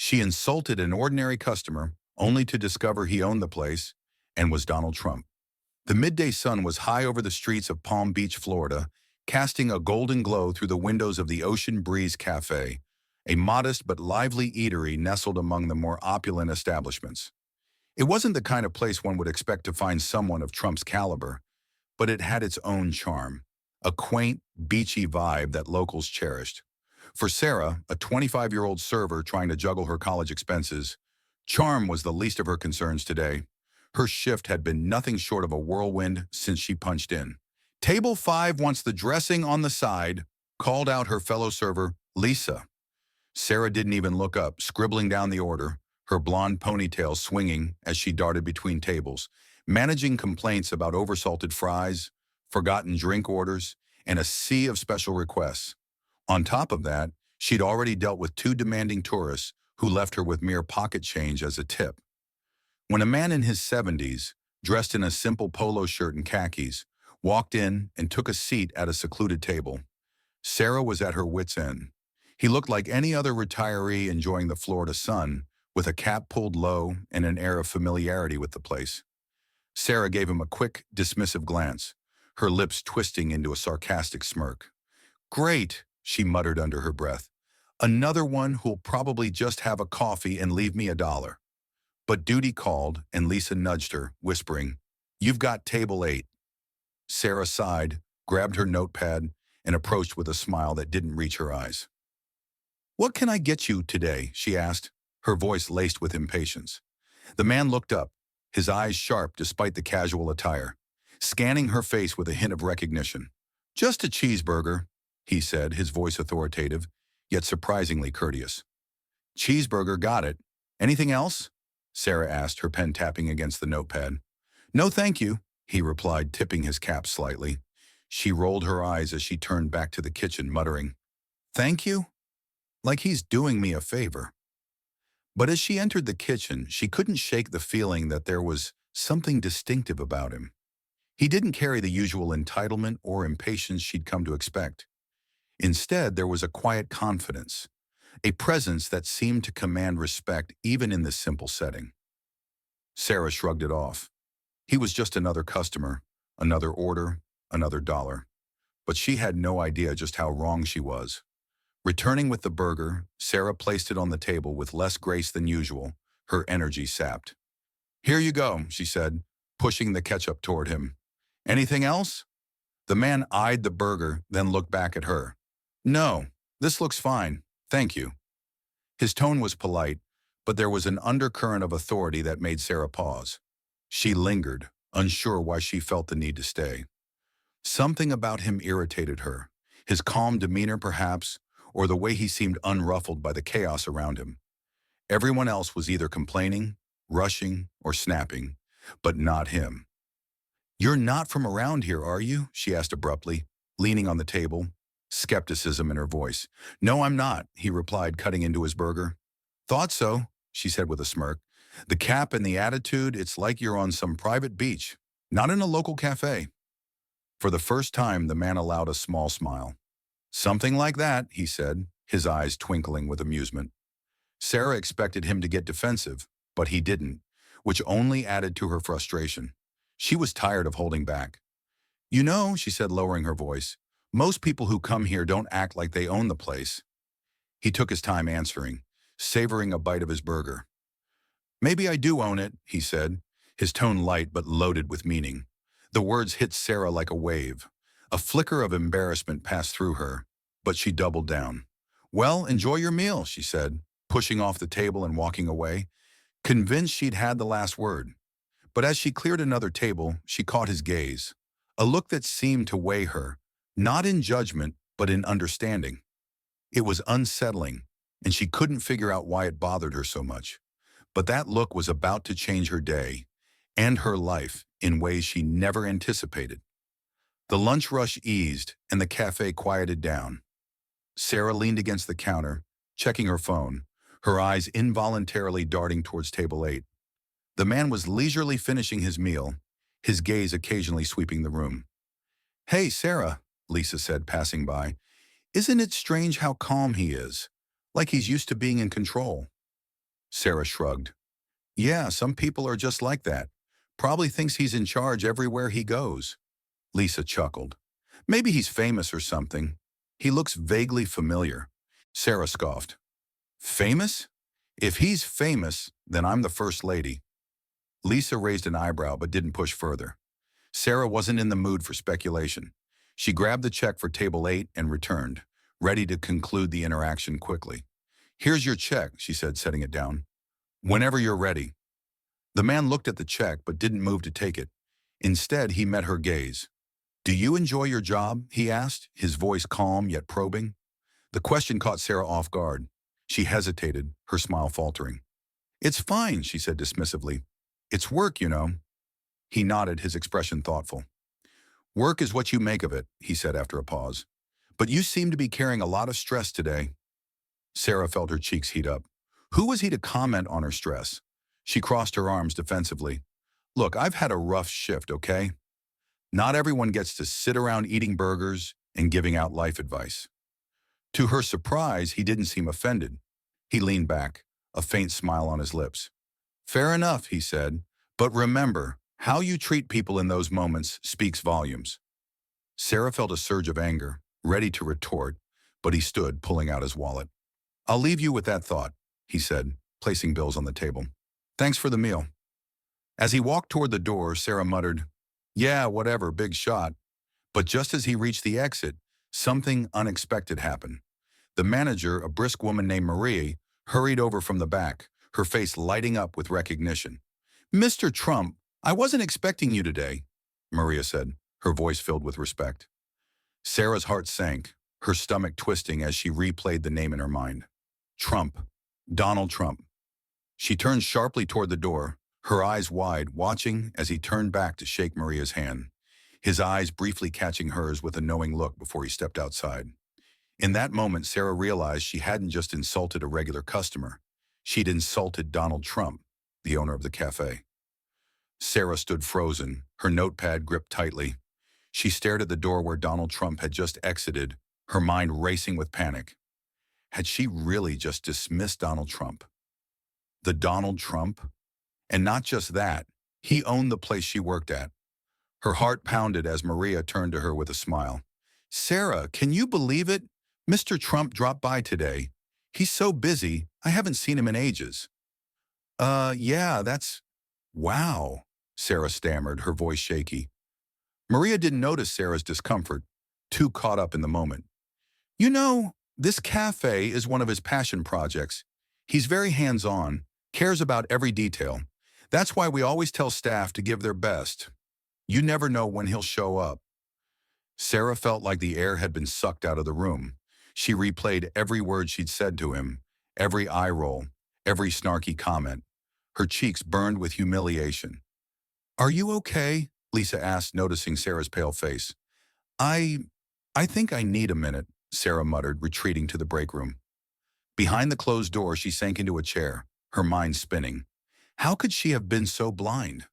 She insulted an ordinary customer only to discover he owned the place and was Donald Trump. The midday sun was high over the streets of Palm Beach, Florida, casting a golden glow through the windows of the Ocean Breeze Café, a modest but lively eatery nestled among the more opulent establishments. It wasn't the kind of place one would expect to find someone of Trump's caliber, but it had its own charm, a quaint, beachy vibe that locals cherished. For Sarah, a 25-year-old server trying to juggle her college expenses, charm was the least of her concerns today. Her shift had been nothing short of a whirlwind since she punched in. "Table 5 wants the dressing on the side," called out her fellow server, Lisa. Sarah didn't even look up, scribbling down the order, her blonde ponytail swinging as she darted between tables, managing complaints about oversalted fries, forgotten drink orders, and a sea of special requests. On top of that, she'd already dealt with two demanding tourists who left her with mere pocket change as a tip. When a man in his 70s, dressed in a simple polo shirt and khakis, walked in and took a seat at a secluded table, Sarah was at her wit's end. He looked like any other retiree enjoying the Florida sun, with a cap pulled low and an air of familiarity with the place. Sarah gave him a quick, dismissive glance, her lips twisting into a sarcastic smirk. "Great," she muttered under her breath. "Another one who'll probably just have a coffee and leave me $1." But duty called, and Lisa nudged her, whispering, "You've got table 8. Sarah sighed, grabbed her notepad, and approached with a smile that didn't reach her eyes. "What can I get you today?" she asked, her voice laced with impatience. The man looked up, his eyes sharp despite the casual attire, scanning her face with a hint of recognition. "Just a cheeseburger," he said, his voice authoritative, yet surprisingly courteous. "Cheeseburger, got it. Anything else?" Sarah asked, her pen tapping against the notepad. "No, thank you," he replied, tipping his cap slightly. She rolled her eyes as she turned back to the kitchen, muttering, "Thank you? Like he's doing me a favor." But as she entered the kitchen, she couldn't shake the feeling that there was something distinctive about him. He didn't carry the usual entitlement or impatience she'd come to expect. Instead, there was a quiet confidence, a presence that seemed to command respect even in this simple setting. Sarah shrugged it off. He was just another customer, another order, another dollar. But she had no idea just how wrong she was. Returning with the burger, Sarah placed it on the table with less grace than usual, her energy sapped. "Here you go," she said, pushing the ketchup toward him. "Anything else?" The man eyed the burger, then looked back at her. "No, this looks fine, thank you." His tone was polite, but there was an undercurrent of authority that made Sarah pause. She lingered, unsure why she felt the need to stay. Something about him irritated her, his calm demeanor perhaps, or the way he seemed unruffled by the chaos around him. Everyone else was either complaining, rushing, or snapping, but not him. "You're not from around here, are you?" she asked abruptly, leaning on the table, skepticism in her voice. "No, I'm not," he replied, cutting into his burger. "Thought so," she said with a smirk. "The cap and the attitude, it's like you're on some private beach, not in a local cafe." For the first time, the man allowed a small smile. "Something like that," he said, his eyes twinkling with amusement. Sarah expected him to get defensive, but he didn't, which only added to her frustration. She was tired of holding back. "You know," she said, lowering her voice, "most people who come here don't act like they own the place." He took his time answering, savoring a bite of his burger. "Maybe I do own it," he said, his tone light but loaded with meaning. The words hit Sarah like a wave. A flicker of embarrassment passed through her, but she doubled down. "Well, enjoy your meal," she said, pushing off the table and walking away, convinced she'd had the last word. But as she cleared another table, she caught his gaze, a look that seemed to weigh her, not in judgment, but in understanding. It was unsettling, and she couldn't figure out why it bothered her so much. But that look was about to change her day and her life in ways she never anticipated. The lunch rush eased, and the cafe quieted down. Sarah leaned against the counter, checking her phone, her eyes involuntarily darting towards table 8. The man was leisurely finishing his meal, his gaze occasionally sweeping the room. "Hey, Sarah," Lisa said, passing by. "Isn't it strange how calm he is? Like he's used to being in control." Sarah shrugged. Yeah, some people are just like that. Probably thinks he's in charge everywhere he goes. Lisa chuckled. Maybe he's famous or something. He looks vaguely familiar. Sarah scoffed. Famous? If he's famous, then I'm the first lady. Lisa raised an eyebrow but didn't push further. Sarah wasn't in the mood for speculation. She grabbed the check for table 8 and returned, ready to conclude the interaction quickly. Here's your check, she said, setting it down. Whenever you're ready. The man looked at the check but didn't move to take it. Instead, he met her gaze. Do you enjoy your job? He asked, his voice calm yet probing. The question caught Sarah off guard. She hesitated, her smile faltering. It's fine, she said dismissively. It's work, you know. He nodded, his expression thoughtful. Work is what you make of it, he said after a pause. But you seem to be carrying a lot of stress today. Sarah felt her cheeks heat up. Who was he to comment on her stress? She crossed her arms defensively. Look, I've had a rough shift, okay? Not everyone gets to sit around eating burgers and giving out life advice. To her surprise, he didn't seem offended. He leaned back, a faint smile on his lips. Fair enough, he said, but remember, how you treat people in those moments speaks volumes. Sarah felt a surge of anger, ready to retort, but he stood, pulling out his wallet. I'll leave you with that thought, he said, placing bills on the table. Thanks for the meal. As he walked toward the door, Sarah muttered, yeah, whatever, big shot. But just as he reached the exit, something unexpected happened. The manager, a brisk woman named Marie, hurried over from the back, her face lighting up with recognition. Mr. Trump, I wasn't expecting you today, Maria said, her voice filled with respect. Sarah's heart sank, her stomach twisting as she replayed the name in her mind. Trump. Donald Trump. She turned sharply toward the door, her eyes wide, watching as he turned back to shake Maria's hand, his eyes briefly catching hers with a knowing look before he stepped outside. In that moment, Sarah realized she hadn't just insulted a regular customer. She'd insulted Donald Trump, the owner of the cafe. Sarah stood frozen, her notepad gripped tightly. She stared at the door where Donald Trump had just exited, her mind racing with panic. Had she really just dismissed Donald Trump? The Donald Trump? And not just that, he owned the place she worked at. Her heart pounded as Maria turned to her with a smile. Sarah, can you believe it? Mr. Trump dropped by today. He's so busy, I haven't seen him in ages. Yeah, that's... Wow, Sarah stammered, her voice shaky. Maria didn't notice Sarah's discomfort, too caught up in the moment. You know, this cafe is one of his passion projects. He's very hands-on, cares about every detail. That's why we always tell staff to give their best. You never know when he'll show up. Sarah felt like the air had been sucked out of the room. She replayed every word she'd said to him, every eye roll, every snarky comment. Her cheeks burned with humiliation. Are you okay? Lisa asked, noticing Sarah's pale face. I think I need a minute, Sarah muttered, retreating to the break room. Behind the closed door, she sank into a chair, her mind spinning. How could she have been so blind?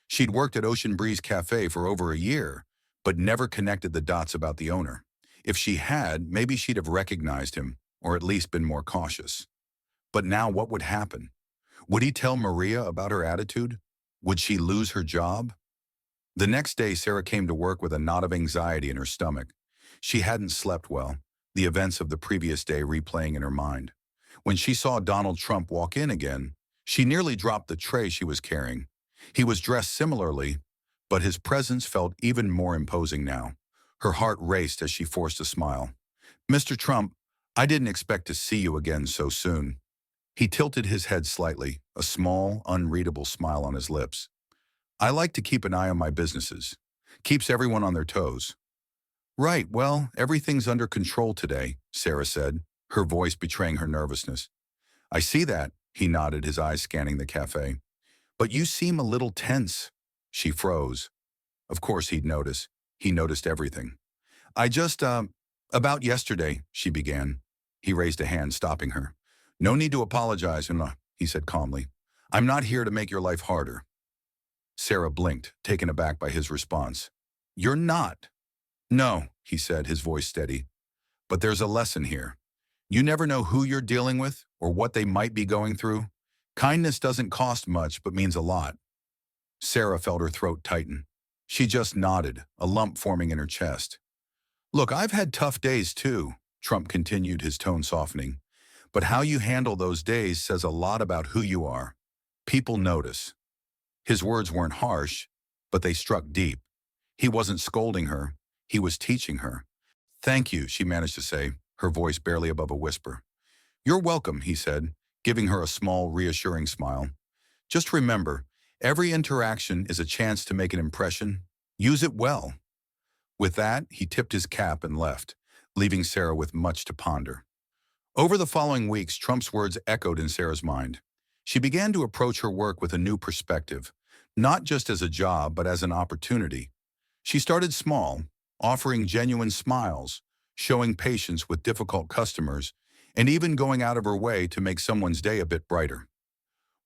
She'd worked at Ocean Breeze Café for over a year, but never connected the dots about the owner. If she had, maybe she'd have recognized him, or at least been more cautious. But now what would happen? Would he tell Maria about her attitude? Would she lose her job? The next day, Sarah came to work with a knot of anxiety in her stomach. She hadn't slept well, the events of the previous day replaying in her mind. When she saw Donald Trump walk in again, she nearly dropped the tray she was carrying. He was dressed similarly, but his presence felt even more imposing now. Her heart raced as she forced a smile. Mr. Trump, I didn't expect to see you again so soon. He tilted his head slightly, a small, unreadable smile on his lips. I like to keep an eye on my businesses. Keeps everyone on their toes. Right, well, everything's under control today, Sarah said, her voice betraying her nervousness. I see that, he nodded, his eyes scanning the cafe. But you seem a little tense. She froze. Of course he'd notice. He noticed everything. About yesterday, she began. He raised a hand, stopping her. No need to apologize, he said calmly. I'm not here to make your life harder. Sarah blinked, taken aback by his response. You're not. No, he said, his voice steady. But there's a lesson here. You never know who you're dealing with or what they might be going through. Kindness doesn't cost much but means a lot. Sarah felt her throat tighten. She just nodded, a lump forming in her chest. Look, I've had tough days too, Trump continued, his tone softening. But how you handle those days says a lot about who you are. People notice. His words weren't harsh, but they struck deep. He wasn't scolding her. He was teaching her. Thank you, she managed to say, her voice barely above a whisper. You're welcome, he said, giving her a small, reassuring smile. Just remember, every interaction is a chance to make an impression. Use it well. With that, he tipped his cap and left, leaving Sarah with much to ponder. Over the following weeks, Trump's words echoed in Sarah's mind. She began to approach her work with a new perspective, not just as a job, but as an opportunity. She started small, offering genuine smiles, showing patience with difficult customers, and even going out of her way to make someone's day a bit brighter.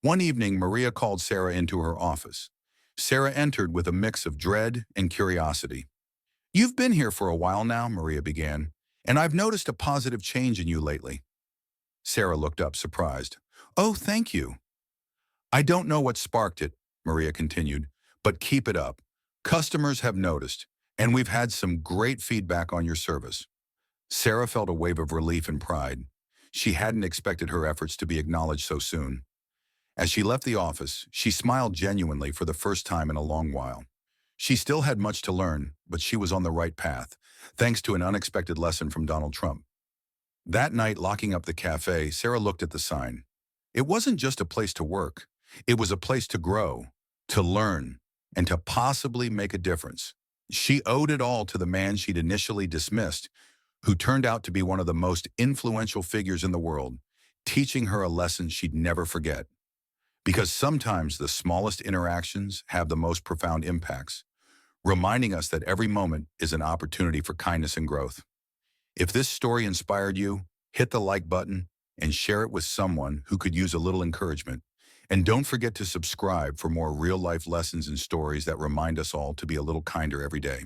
One evening, Maria called Sarah into her office. Sarah entered with a mix of dread and curiosity. You've been here for a while now, Maria began, and I've noticed a positive change in you lately. Sarah looked up, surprised. Oh, thank you. I don't know what sparked it, Maria continued, but keep it up. Customers have noticed, and we've had some great feedback on your service. Sarah felt a wave of relief and pride. She hadn't expected her efforts to be acknowledged so soon. As she left the office, she smiled genuinely for the first time in a long while. She still had much to learn, but she was on the right path, thanks to an unexpected lesson from Donald Trump. That night, locking up the cafe, Sarah looked at the sign. It wasn't just a place to work. It was a place to grow, to learn, and to possibly make a difference. She owed it all to the man she'd initially dismissed, who turned out to be one of the most influential figures in the world, teaching her a lesson she'd never forget. Because sometimes the smallest interactions have the most profound impacts, reminding us that every moment is an opportunity for kindness and growth. If this story inspired you, hit the like button and share it with someone who could use a little encouragement. And don't forget to subscribe for more real-life lessons and stories that remind us all to be a little kinder every day.